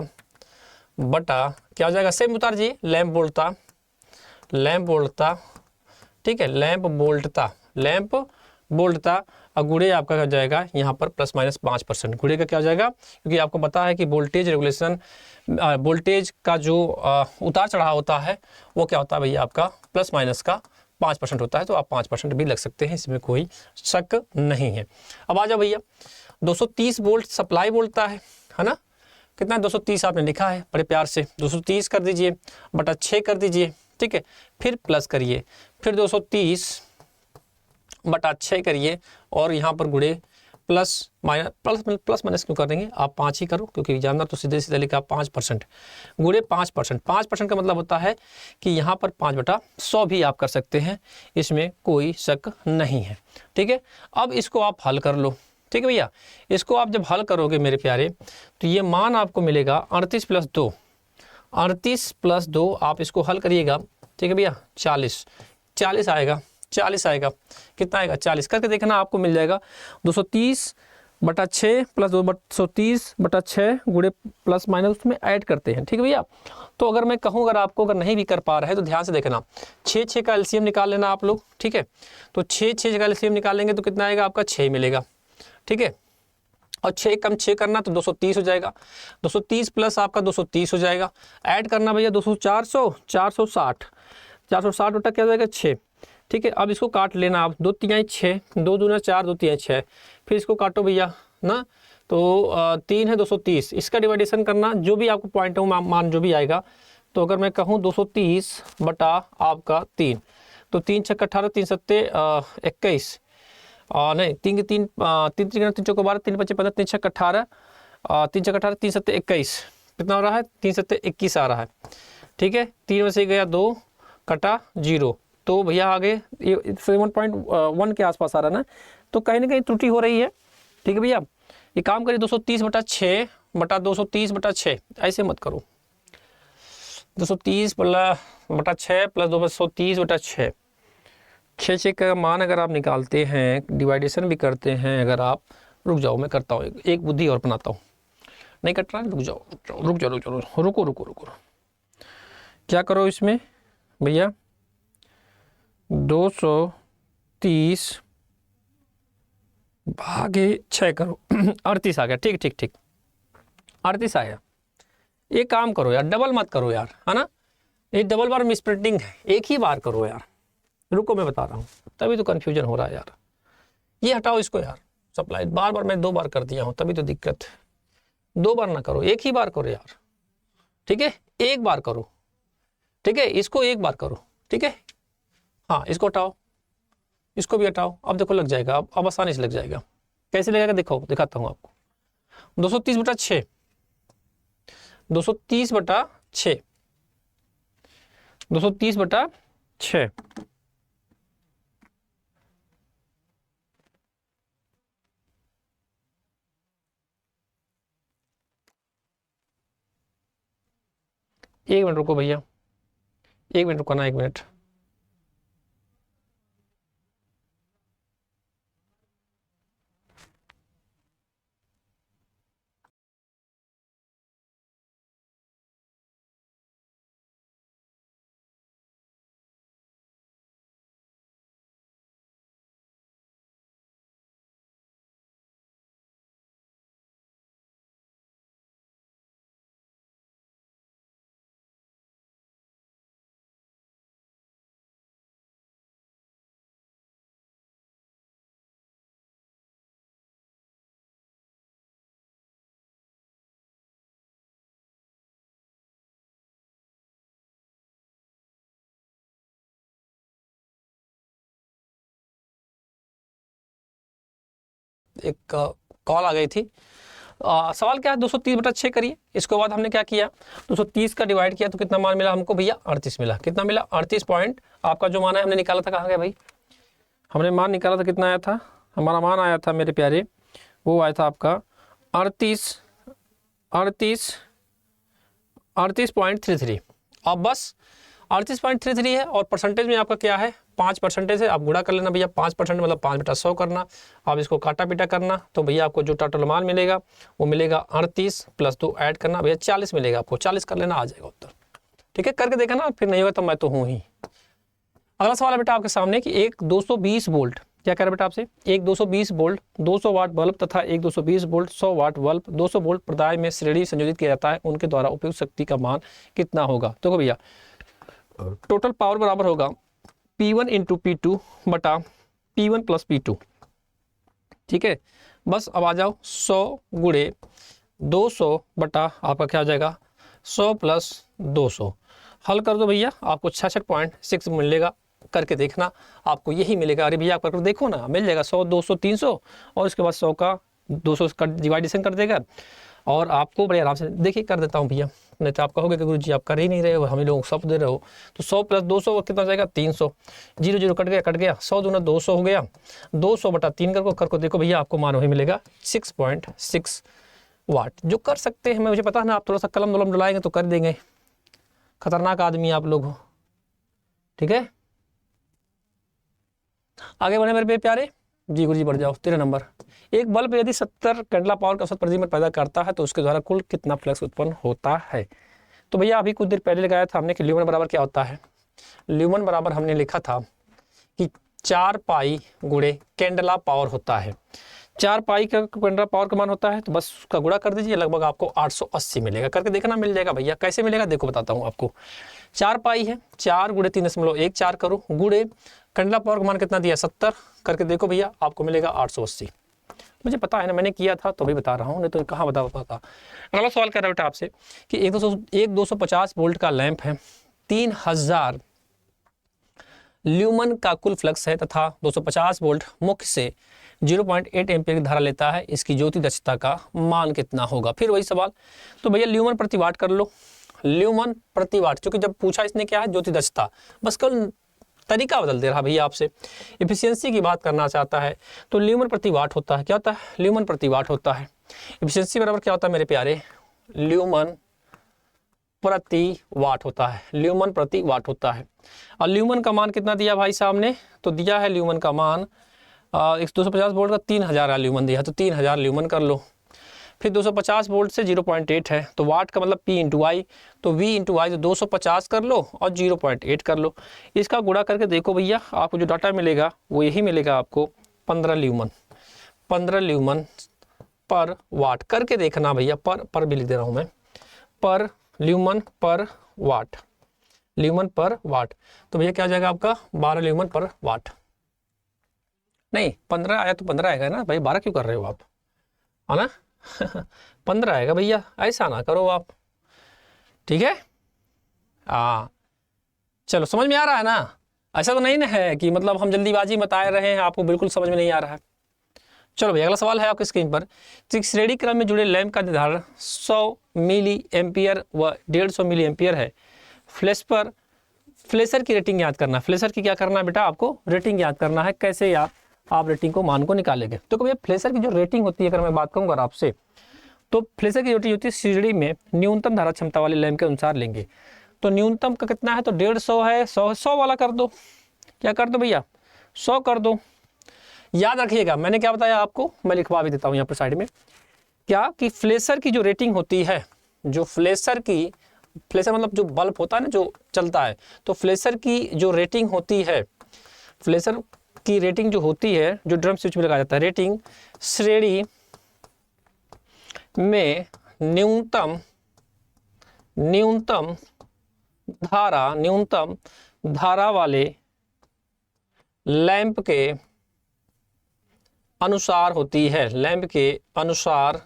बटा क्या हो जाएगा सेम उतार जी लैंप बोल्टता ठीक है, लैंप बोल्टता और गुणे आपका क्या हो जाएगा यहाँ पर प्लस माइनस 5%। गुणे का क्या हो जाएगा, क्योंकि आपको पता है कि वोल्टेज रेगुलेशन वोल्टेज का जो उतार चढ़ाव होता है वो क्या होता है भैया आपका प्लस माइनस का 5% होता है, तो आप 5% भी लग सकते हैं, इसमें कोई शक नहीं है। अब आ जाओ भैया 230 वोल्ट सप्लाई बोलता है ना, कितना 230 आपने लिखा है बड़े प्यार से, 230 कर दीजिए बटा 6 कर दीजिए, ठीक है, फिर प्लस करिए, फिर 230 बटा 6 करिए और यहाँ पर गुणे प्लस माइनस क्यों कर देंगे आप 5 ही करो, क्योंकि जानना तो सीधे सीधे लिखा 5% गुणे 5%। 5% का मतलब होता है कि यहाँ पर 5/100 भी आप कर सकते हैं, इसमें कोई शक नहीं है, ठीक है। अब इसको आप हल कर लो, ठीक है भैया। इसको आप जब हल करोगे मेरे प्यारे तो ये मान आपको मिलेगा 38 + 2 आप इसको हल करिएगा, ठीक है भैया, 40 आएगा, 40 आएगा, कितना आएगा 40 करके देखना आपको मिल जाएगा 230 बटा 6 प्लस 230 बटा 6 गुणे प्लस माइनस उसमें ऐड करते हैं, ठीक है भैया। तो अगर मैं कहूँ अगर आपको अगर नहीं भी कर पा रहे हैं तो ध्यान से देखना 6 का एलसीएम निकाल लेना आप लोग, ठीक है। तो 6 का एलसीएम निकालेंगे तो कितना आएगा आपका 6 मिलेगा, ठीक है। और 6 कम 6 करना तो 230 हो जाएगा, 230 प्लस आपका 230 हो जाएगा, ऐड करना भैया 460 बटा क्या हो जाएगा 6, ठीक है। अब इसको काट लेना आप, 2 तिहाई 6, 2 दूना 4, 2 तिहाई 6, फिर इसको काटो भैया ना, तो 3 है 230, इसका डिवाइडेशन करना जो भी आपको पॉइंट हो मान जो भी आएगा। तो अगर मैं कहूँ 230 बटा आपका 3, तो 3 × 6 = 18, 3 × 7 = 21, नहीं 3 3 3 3 3 चौको 12, 3 5 15, 3 6 18, 3 6 18, 3 7 21, कितना हो रहा है 3 7 21 आ रहा है, ठीक है। 3 में से गया 2 कटा 0, तो भैया आगे ये 7.1 के आसपास आ रहा है ना, तो कहीं ना कहीं त्रुटि हो रही है, ठीक है भैया। ये काम करिए 230 बटा 6 बटा 230 बटा 6, ऐसे मत करो, 230 बटा 6 प्लस 230 बटा 6, 6 का मान अगर आप निकालते हैं, डिवाइडेशन भी करते हैं अगर आप, रुक जाओ मैं करता हूँ एक बुद्धि और बनाता हूँ, नहीं कट रहा है, रुको, क्या करो इसमें भैया 230 भागे 6 करो 38 आ गया, ठीक 38 आया। एक काम करो यार, डबल मत करो यार, है ना, ये डबल बार मिसप्रिंटिंग है, एक ही बार करो यार, रुको मैं बता रहा हूँ, तभी तो कन्फ्यूजन हो रहा है यार। ये हटाओ इसको यार, सप्लाई बार मैं 2 बार कर दिया हूँ तभी तो दिक्कत है, 2 बार ना करो, एक ही बार करो यार, ठीक है, एक बार करो, ठीक है, इसको एक बार करो, ठीक है। हाँ इसको हटाओ, इसको भी हटाओ, अब देखो लग जाएगा, अब आसानी से लग जाएगा। कैसे लगेगा देखो, दिखाता हूँ आपको, 230 बटा 6, 230 बटा 6, 230 बटा 6, एक मिनट रुको भैया, एक मिनट रुको ना, 1 मिनट, एक कॉल आ गई थी। सवाल क्या है, 230 बटा 6 करिए, इसके बाद हमने क्या किया 230 का डिवाइड किया तो कितना मान मिला हमको भैया 38 मिला, कितना मिला 38 पॉइंट, आपका जो मान है हमने निकाला था, कहाँ गया भाई, हमने मान निकाला था, कितना आया था, हमारा मान आया था मेरे प्यारे वो आया था आपका 38.33। अब बस 38.33 है और परसेंटेज में आपका क्या है 5% है। आप गुणा कर लेना भैया, 5% मतलब 5/100 करना। आप इसको काटा पीटा करना तो भैया आपको जो टोटल मान मिलेगा वो मिलेगा 38 + 2 ऐड करना भैया 40 मिलेगा आपको। 40 कर लेना, आ जाएगा उत्तर। ठीक है, करके देखा ना, फिर नहीं होगा तो मैं तो हूँ ही। अगला सवाल है बेटा आपके सामने कि एक 220 वोल्ट, क्या कह रहा है बेटा आपसे, एक 220 वोल्ट 200 वाट बल्ब तथा एक 220 वोल्ट 100 वाट बल्ब 200 वोल्ट प्रदाय में श्रेणी संयोजित किया जाता है, उनके द्वारा उपयुक्त शक्ति का मान कितना होगा। तो भैया टोटल पावर बराबर होगा P1 × P2 बटा P1 + P2। ठीक है, बस अब आ जाओ 100 × 200 बटा आपका क्या हो जाएगा 100 + 200। हल कर दो भैया, आपको 66.6 मिलेगा। करके देखना, आपको यही मिलेगा। अरे भैया आप करके देखो ना, मिल जाएगा 100 200 300 और उसके बाद 100 का 200 का डिवाइडेशन कर देगा और आपको बड़े आराम से देखिए कर देता हूँ भैया। नहीं तो आप कहोगे कि गुरुजी आप कर ही नहीं रहे हो, हमें लोग सब दे रहे हो। तो 100 + 200 कितना हो जाएगा 300। 0 0 कट गया 100 दूना 200 हो गया। 200 बटा 3 करको देखो भैया, आपको मान वही मिलेगा 6.6 वाट। जो कर सकते हैं, मुझे पता है ना, आप थोड़ा सा कलम वलम डलाएंगे तो कर देंगे। खतरनाक आदमी आप लोग हो। ठीक है, आगे बढ़े मेरे प्यारे जी। गुरुजी बढ़ जाओ। 13 नंबर, एक बल्ब यदि 70 कैंडला पावर का औसत प्रति मिनट पैदा करता है तो उसके द्वारा कुल कितना फ्लक्स उत्पन्न होता है। तो भैया अभी कुछ देर पहले लगाया था हमने कि ल्यूमन बराबर क्या होता है। ल्यूमन बराबर हमने लिखा था कि 4 पाई गुणे कैंडला पावर होता है। 4 पाई का कैंडला पावर का मान होता है, तो बस उसका गुणा कर दीजिए, लगभग आपको 880 मिलेगा। करके देखना, मिल जाएगा भैया। कैसे मिलेगा देखो बताता हूँ आपको। 4 पाई है, 4 × 3.14 करो गुणे कैंडला पावर का मान कितना दिया 70। करके देखो भैया, आपको मिलेगा 880। मुझे पता है ना, मैंने किया था तो भी बता रहा हूँ, नहीं तो कहाँ बता पाता। अगला सवाल कर रहा है बेटा आपसे कि एक 250 वोल्ट का लैंप है, 3000 ल्यूमन का कुल फ्लक्स है तथा 250 वोल्ट मुख्य से 0.8 एम्पीयर की धारा लेता है, इसकी ज्योति दक्षता का मान कितना होगा। फिर वही सवाल, तो भैया ल्यूमन प्रति वाट कर लो। ल्यूमन प्रति वाट, क्योंकि जब पूछा इसने क्या है ज्योति दक्षता, बस कल तरीका बदल दे रहा भैया आपसे। एफिशिएंसी की बात करना चाहता है तो ल्यूमन प्रति वाट होता है। क्या होता है, ल्यूमन प्रति वाट होता है। एफिशिएंसी बराबर क्या होता है मेरे प्यारे, ल्यूमन प्रति वाट होता है। ल्यूमन प्रति वाट होता है। और ल्यूमन का मान कितना दिया भाई साहब ने, तो दिया है ल्यूमन का मान 250 वोल्ट का 3000 ल्यूमन दिया है, तो 3000 ल्यूमन कर लो। फिर 250 वोल्ट से 0.8 है, तो वाट का मतलब P × I, तो V × I, तो 250 कर लो और 0.8 कर लो। इसका गुणा करके देखो भैया, आपको जो डाटा मिलेगा वो यही मिलेगा आपको 15 ल्यूमन। 15 ल्यूमन पर वाट। करके देखना भैया, पर भी लिख दे रहा हूँ मैं, पर ल्यूमन पर वाट। ल्यूमन पर वाट, तो भैया क्या हो जाएगा आपका 12 ल्यूमन पर वाट। नहीं 15 आया तो 15 आएगा ना भाई, 12 क्यों कर रहे हो आप, है ना 15 आएगा भैया, ऐसा ना करो आप। ठीक है, हाँ चलो समझ में आ रहा है ना। ऐसा तो नहीं ना है कि मतलब हम जल्दीबाजी बता रहे हैं, आपको बिल्कुल समझ में नहीं आ रहा है। चलो भैया अगला सवाल है आपकी स्क्रीन पर, श्रेणी क्रम में जुड़े लैंप का निर्धारण 100 मिली एम्पियर व 150 मिली एम्पियर है। फ्लेशर की रेटिंग याद करना। फ्लेशर की क्या करना है बेटा, आपको रेटिंग याद करना है। कैसे यार आप रेटिंग को मान को निकालेंगे, तो भैया फ्लेशर की जो रेटिंग होती है, अगर मैं बात करूँगा आपसे, तो फ्लेशर की रेटिंग होती है श्रेणी में न्यूनतम धारा क्षमता वाले लैंप के अनुसार लेंगे। तो न्यूनतम का कितना है, तो 150 है, 100 वाला कर दो। क्या कर दो भैया, 100 कर दो। याद रखिएगा मैंने क्या बताया आपको, मैं लिखवा भी देता हूँ यहाँ पर साइड में, क्या कि फ्लेशर की जो रेटिंग होती है, जो फ्लेशर मतलब जो बल्ब होता है ना जो चलता है, तो फ्लेशर की जो रेटिंग होती है, फ्लेशर की रेटिंग जो होती है, जो ड्रम स्विच में लगाया जाता है, रेटिंग श्रेणी में न्यूनतम धारा वाले लैंप के अनुसार होती है। लैंप के अनुसार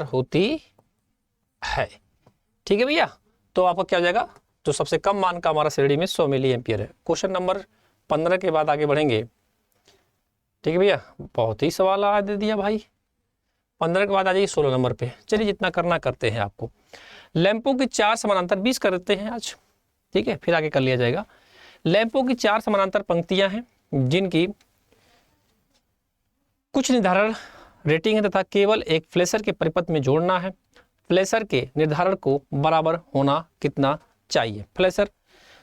होती है। ठीक है भैया, तो आपका क्या हो जाएगा, तो सबसे कम मान का हमारा श्रेणी में 100 मिली एम्पियर है। क्वेश्चन नंबर 15 के बाद आगे बढ़ेंगे। ठीक है भैया, बहुत ही सवाल आ दे दिया भाई। 15 के बाद आ जाइए 16 नंबर पे। चलिए जितना करना करते हैं आपको। लैंपों की 4 समानांतर 20 कर देते हैं आज, ठीक है, फिर आगे कर लिया जाएगा। लैंपों की 4 समानांतर पंक्तियां हैं जिनकी कुछ निर्धारण रेटिंग है तथा केवल एक फ्लैशर के परिपथ में जोड़ना है। फ्लैशर के निर्धारण को बराबर होना कितना चाहिए? फ्लैशर,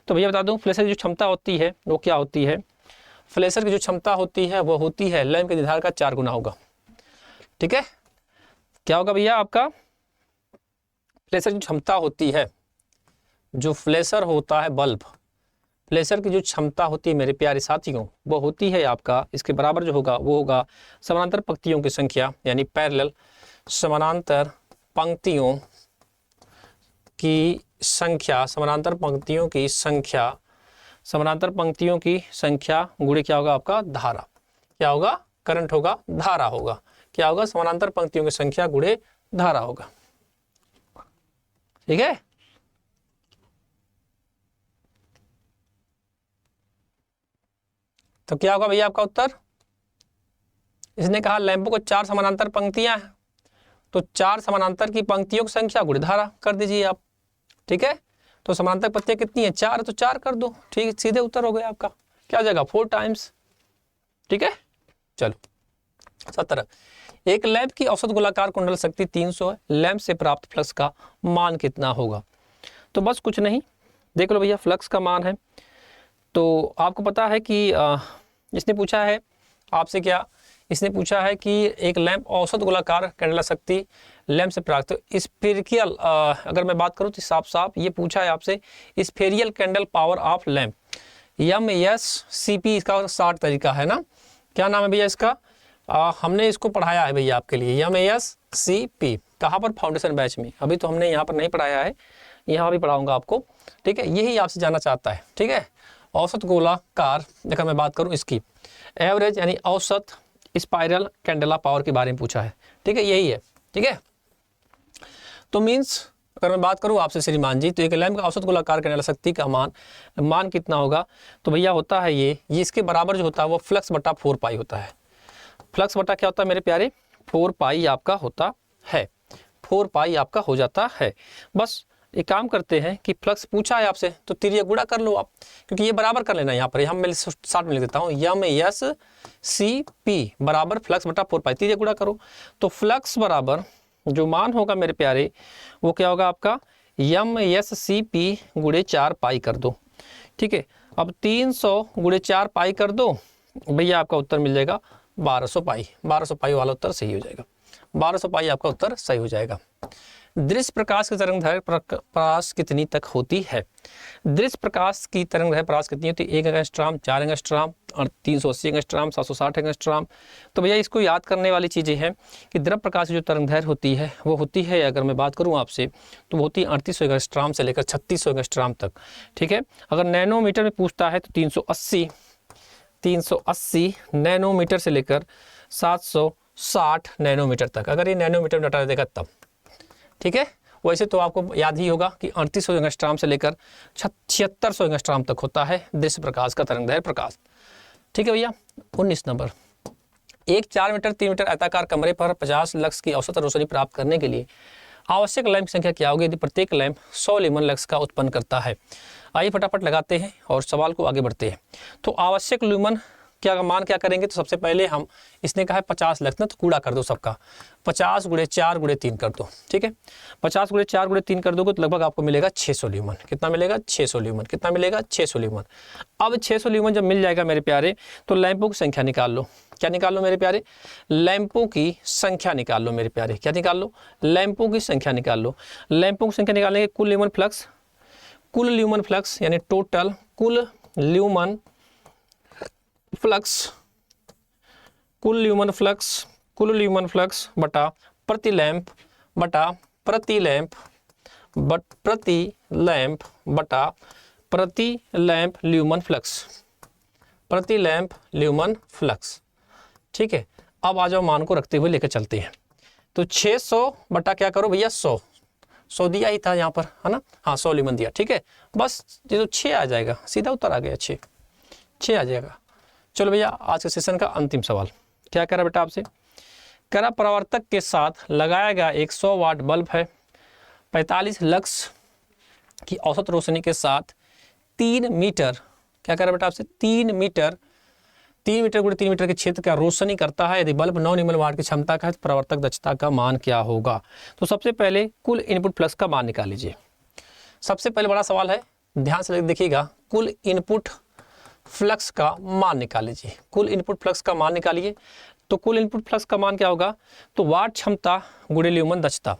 तो भैया बता दूं, फ्लैशर की जो क्षमता होती है वो क्या होती है? फ्लैशर की जो क्षमता होती है वो होती है लैंप के निर्धारण का 4 गुना होगा। ठीक है, क्या होगा भैया आपका? फ्लैशर की क्षमता होती है, जो फ्लैशर होता है बल्ब, फ्लैशर की जो क्षमता होती है मेरे प्यारे साथियों, वो होती है आपका, इसके बराबर जो होगा वो होगा समानांतर पंक्तियों की संख्या, यानी पैरेलल, समानांतर पंक्तियों की संख्या, समानांतर पंक्तियों की संख्या, समानांतर पंक्तियों की संख्या गुणे क्या होगा आपका? धारा। क्या होगा? करंट होगा, धारा होगा। क्या होगा? समानांतर पंक्तियों की संख्या गुणे धारा होगा। ठीक है, तो क्या होगा भैया आपका उत्तर? इसने कहा लैंपों को 4 समानांतर पंक्तियां हैं, तो 4 समानांतर की पंक्तियों की संख्या गुणे धारा कर दीजिए आप। ठीक है, तो समानांतर पंक्तियां कितनी है? 4, तो 4 कर दो। ठीक, सीधे उत्तर हो गया आपका। क्या हो जाएगा? 4 टाइम्स। ठीक है, चलो 17। एक लैंप की औसत गोलाकार कुंडल शक्ति 300 है। लैंप से प्राप्त फ्लक्स का मान कितना होगा? तो बस कुछ नहीं, देख लो भैया, फ्लक्स का मान है तो आपको पता है कि इसने पूछा है आपसे, क्या इसने पूछा है कि एक लैंप औसत गोलाकार कैंडला शक्ति लैंप से प्राप्त, तो स्फेरिकल, अगर मैं बात करूं तो साफ साफ ये पूछा है आपसे spherical candle power of lamp, MSCP इसका शॉर्ट तरीका है ना। क्या नाम है भैया इसका? हमने इसको पढ़ाया है भैया आपके लिए, MSCP। कहाँ पर? फाउंडेशन बैच में। अभी तो हमने यहाँ पर नहीं पढ़ाया है, यहाँ भी पढ़ाऊंगा आपको। ठीक है, यही आपसे जानना चाहता है। ठीक है, औसत गोलाकार, अगर मैं बात करूं इसकी एवरेज यानी औसत स्पाइरल कैंडेला पावर के बारे में पूछा है। ठीक है, यही है। ठीक है, तो मीन्स अगर मैं बात करूं आपसे श्रीमान जी, तो एक लैंप का औसत गोलाकार कैंडेला शक्ति का मान कितना होगा? तो भैया होता है ये इसके बराबर जो होता है वो फ्लक्स बटा 4 पाई होता है। फ्लक्स बटा क्या होता है मेरे प्यारे? 4 पाई आपका होता है। 4 पाई आपका हो जाता है। बस एक काम करते हैं कि फ्लक्स पूछा है आपसे तो तिर्यक गुणा कर लो आप, क्योंकि ये बराबर कर लेना। यहाँ पर हम मैं साथ में लिख देता हूँ, MSCP बराबर फ्लक्स बटा 4 पाई, तिर्यक गुणा करो। तो फ्लक्स बराबर जो मान होगा मेरे प्यारे वो क्या होगा आपका? MSCP गुणे 4 पाई कर दो। ठीक है, अब 300 गुणे 4 पाई कर दो भैया, आपका उत्तर मिल जाएगा 1200 पाई। 1200 पाई वाला उत्तर सही हो जाएगा। 1200 पाई आपका उत्तर सही हो जाएगा। दृश्य प्रकाश की तरंगदैर्घ्य प्रकाश कितनी तक होती है? दृश्य प्रकाश की तरंगदैर्घ्य प्रकाश कितनी होती है? 1 एंगस्ट्रॉम, 4 एंगस्ट्रॉम और 380 एंगस्ट्रॉम, 760 एंगस्ट्रॉम। तो भैया इसको याद करने वाली चीज़ें हैं कि द्रव प्रकाश की जो तरंगदैर्घ्य होती है वो होती है, अगर मैं बात करूँ आपसे तो वो होती है 3800 एंगस्ट्रॉम से लेकर 3600 एंगस्ट्रॉम तक। ठीक है, अगर नैनोमीटर में पूछता है तो 380 नैनोमीटर से लेकर 760 नैनोमीटर तक, अगर ये नैनोमीटर में हटा देगा तब। ठीक है, वैसे तो आपको याद ही होगा कि 3800 एंगस्ट्रॉम से लेकर 7600 एंगस्ट्रॉम तक होता है दृश्य प्रकाश का तरंगदैर्घ्य प्रकाश। ठीक है भैया, 19 नंबर। एक 4 मीटर 3 मीटर आयताकार कमरे पर 50 लक्स की औसत रोशनी प्राप्त करने के लिए आवश्यक लैंप की संख्या क्या होगी यदि प्रत्येक लैंप 100 ल्यूमन लक्स का उत्पन्न करता है? आइए फटाफट लगाते हैं और सवाल को आगे बढ़ते हैं। तो आवश्यक ल्यूमन क्या मान क्या करेंगे? तो सबसे पहले हम, इसने कहा है 50 लक्स ना, तो कूड़ा कर दो सबका, 50 गुणे 4 गुणे 3 कर दो। ठीक है, 50 गुणे 4 गुणे 3 कर दोगे तो लगभग आपको मिलेगा 600 ल्यूमन। कितना मिलेगा? 600 ल्यूमन। कितना मिलेगा? 600 ल्यूमन। अब 600 ल्यूमन जब मिल जाएगा मेरे प्यारे, तो लैंपों की संख्या निकाल लो। क्या निकाल लो मेरे प्यारे? लैंपों की संख्या निकाल लो मेरे प्यारे। क्या निकाल लो? लैंपों की संख्या निकाल लो। लैंपों की संख्या निकालेंगे, कुल ल्यूमन फ्लक्स, कुल ल्यूमन फ्लक्स यानी टोटल कुल ल्यूमन फ्लक्स, कुल ल्यूमन फ्लक्स, कुल ल्यूमन फ्लक्स बटा प्रति लैंप बटा प्रति लैंप प्रति लैंप बटा प्रति लैंप ल्यूमन फ्लक्स, प्रति लैंप ल्यूमन फ्लक्स। ठीक है, अब आ जाओ मान को रखते हुए लेकर चलते हैं। तो 600 बटा क्या करो भैया? 100 दिया ही था यहाँ पर, है ना? हाँ, 100 ल्यूमन दिया। ठीक है, बस ये तो 6 आ जाएगा, सीधा उत्तर आ गया, 6 आ जाएगा। चलो भैया, आज के सेशन का अंतिम सवाल क्या कह रहा बेटा आपसे? कह रहा परावर्तक के साथ लगाया गया एक 100 वाट बल्ब है, 45 लक्स की औसत रोशनी के साथ 3 मीटर, क्या कह रहा बेटा आपसे? 3 3 मीटर गुणे 3 मीटर के क्षेत्र का रोशनी करता है। यदि बल्ब 9 निमल वाट की क्षमता का है तो परावर्तक दक्षता का मान क्या होगा? तो सबसे पहले कुल इनपुट फ्लक्स का मान निकाल लीजिए। सबसे पहले बड़ा सवाल है, ध्यान से देखिएगा, कुल इनपुट फ्लक्स का मान निकाल लीजिए। कुल इनपुट फ्लक्स का मान निकालिए। तो कुल इनपुट फ्लक्स का मान क्या होगा? तो वाट क्षमता गुणे ल्यूमन दक्षता।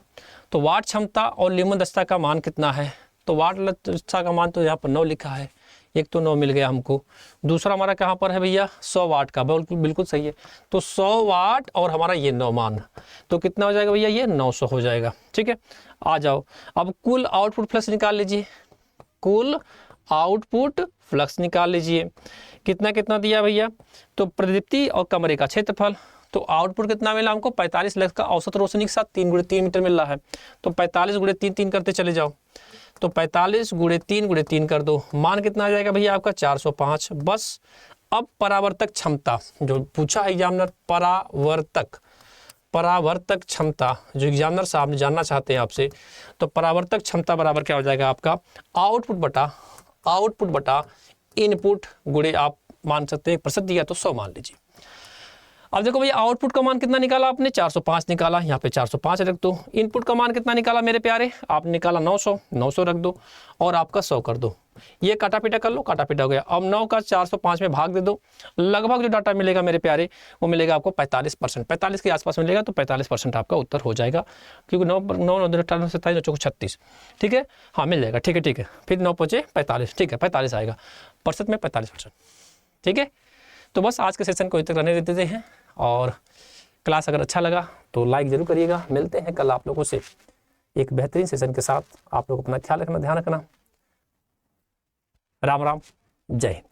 तो वाट क्षमता और ल्यूमन दक्षता का मान कितना है? तो वाट दक्षता का मान तो यहाँ पर 9 लिखा है, एक तो 9 मिल गया हमको। दूसरा हमारा कहाँ पर है भैया? 100 वाट का, बिल्कुल सही है। तो 100 वाट और हमारा ये 9 मान, तो कितना हो जाएगा भैया? ये 900 हो जाएगा। ठीक है, आ जाओ अब कुल आउटपुट फ्लक्स निकाल लीजिए। कुल आउटपुट फ्लक्स निकाल लीजिए। कितना कितना दिया भैया? तो प्रदीप्ति और कमरे का क्षेत्रफल। तो आउटपुट कितना मिला हमको? 45 लक्स का औसत रोशनी के साथ 3 गुणे 3 मीटर मिल रहा है। तो 45 गुणे 3 3 करते चले जाओ। तो 45 गुणे 3 कर दो, मान कितना आ जाएगा भैया आपका? 405। बस अब परावर्तक क्षमता जो पूछा है एग्जामिनर, परावर्तक क्षमता जो एग्जामिनर साहब ने जानना चाहते हैं आपसे, तो परावर्तक क्षमता बराबर क्या हो जाएगा आपका? आउटपुट बटा इनपुट गुणे, आप मान सकते हैं 1% दिया तो 100 मान लीजिए। अब देखो भैया, आउटपुट का मान कितना निकाला आपने? 405 निकाला, यहाँ पे 405 रख दो। इनपुट का मान कितना निकाला मेरे प्यारे? आपने निकाला 900 रख दो और आपका 100 कर दो। ये काटा पीटा कर लो, काटा पीटा हो गया। अब 9 का 405 में भाग दे दो। लगभग जो डाटा मिलेगा मेरे प्यारे वो मिलेगा आपको 45%, 45 के आसपास मिलेगा। तो 45% आपका उत्तर हो जाएगा, क्योंकि 9 36। ठीक है, हाँ मिल जाएगा। ठीक है, फिर 9 पहुँचे 45। ठीक है, 45 आएगा, % में 45%। ठीक है, तो बस आज के सेशन को इतना रहने देते हैं, और क्लास अगर अच्छा लगा तो लाइक जरूर करिएगा। मिलते हैं कल आप लोगों से एक बेहतरीन सेशन के साथ। आप लोग अपना ख्याल रखना, ध्यान रखना। राम राम, जय हिंद।